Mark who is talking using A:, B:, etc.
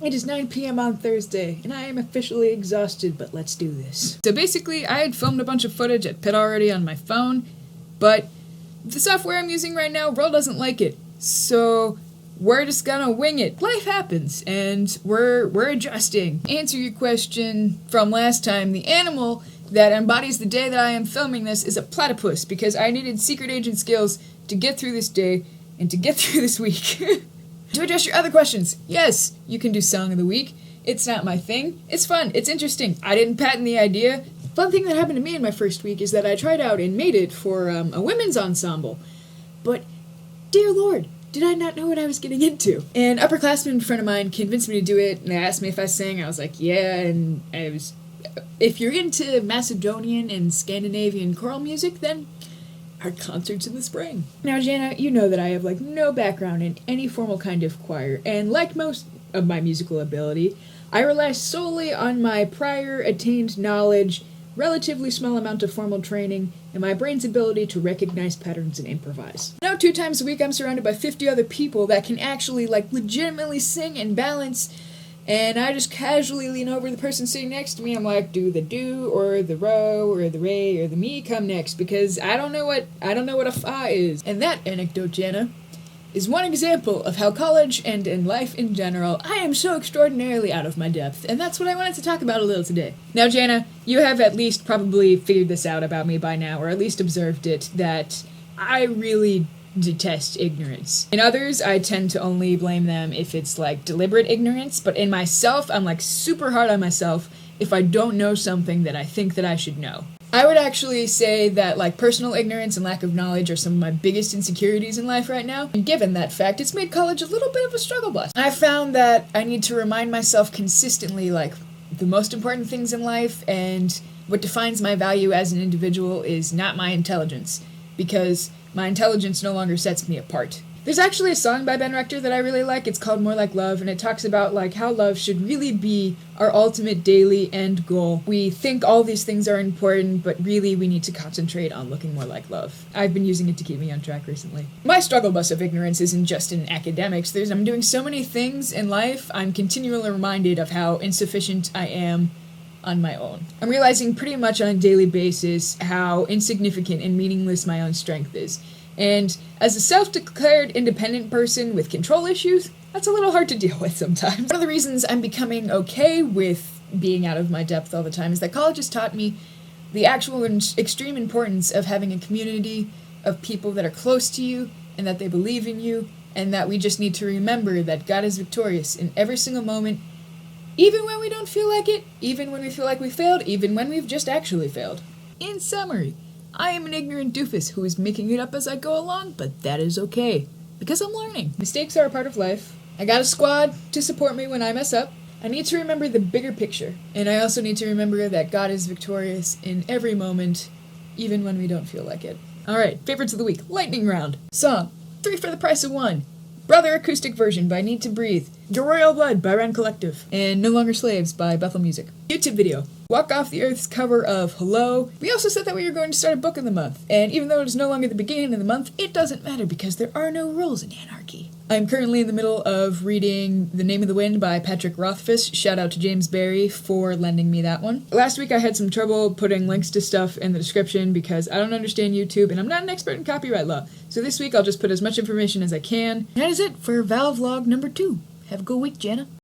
A: It is 9 p.m. on Thursday, and I am officially exhausted, but let's do this. So basically, I had filmed a bunch of footage at Pitt already on my phone, but the software I'm using right now, Roll doesn't like it. So we're just gonna wing it. Life happens, and we're adjusting. Answer your question from last time, the animal that embodies the day that I am filming this is a platypus, because I needed secret agent skills to get through this day and to get through this week. To address your other questions, yes, you can do Song of the Week. It's not my thing. It's fun. It's interesting. I didn't patent the idea. Fun thing that happened to me in my first week is that I tried out and made it for a women's ensemble. But, dear Lord, did I not know what I was getting into? An upperclassman friend of mine convinced me to do it, and they asked me if I sang. I was like, yeah, and I was... If you're into Macedonian and Scandinavian choral music, then our concerts in the spring. Now, Jana, you know that I have, no background in any formal kind of choir, and like most of my musical ability, I rely solely on my prior attained knowledge, relatively small amount of formal training, and my brain's ability to recognize patterns and improvise. Now, 2 times a week, I'm surrounded by 50 other people that can actually, legitimately sing and balance, and I just casually lean over the person sitting next to me. I'm like, do the do, or the ro, or the re, or the me come next, because I don't know what a fa is. And that anecdote, Jana, is one example of how college and in life in general, I am so extraordinarily out of my depth, and that's what I wanted to talk about a little today. Now, Jana, you have at least probably figured this out about me by now, or at least observed it, that I really detest ignorance. In others, I tend to only blame them if it's deliberate ignorance, but in myself, I'm super hard on myself if I don't know something that I think that I should know. I would actually say that personal ignorance and lack of knowledge are some of my biggest insecurities in life right now, and given that fact, it's made college a little bit of a struggle bus. I found that I need to remind myself consistently the most important things in life, and what defines my value as an individual is not my intelligence, because my intelligence no longer sets me apart. There's actually a song by Ben Rector that I really like. It's called More Like Love, and it talks about how love should really be our ultimate daily end goal. We think all these things are important, but really we need to concentrate on looking more like love. I've been using it to keep me on track recently. My struggle bus of ignorance isn't just in academics. I'm doing so many things in life, I'm continually reminded of how insufficient I am on my own. I'm realizing pretty much on a daily basis how insignificant and meaningless my own strength is. And as a self-declared independent person with control issues, that's a little hard to deal with sometimes. One of the reasons I'm becoming okay with being out of my depth all the time is that college has taught me the actual and extreme importance of having a community of people that are close to you and that they believe in you, and that we just need to remember that God is victorious in every single moment, even when we don't feel like it, even when we feel like we failed, even when we've just actually failed. In summary, I am an ignorant doofus who is making it up as I go along, but that is okay, because I'm learning. Mistakes are a part of life. I got a squad to support me when I mess up. I need to remember the bigger picture, and I also need to remember that God is victorious in every moment, even when we don't feel like it. Alright, favorites of the week. Lightning round. Song, 3 for the price of 1. Brother Acoustic version by Need to Breathe. Your Royal Blood by Rend Collective. And No Longer Slaves by Bethel Music. YouTube video. Walk Off the Earth's cover of Hello. We also said that we were going to start a book of the month. And even though it is no longer the beginning of the month, it doesn't matter because there are no rules in anarchy. I'm currently in the middle of reading The Name of the Wind by Patrick Rothfuss. Shout out to James Barry for lending me that one. Last week I had some trouble putting links to stuff in the description because I don't understand YouTube and I'm not an expert in copyright law. So this week I'll just put as much information as I can. And that is it for Valve Log number 2. Have a good week, Jana.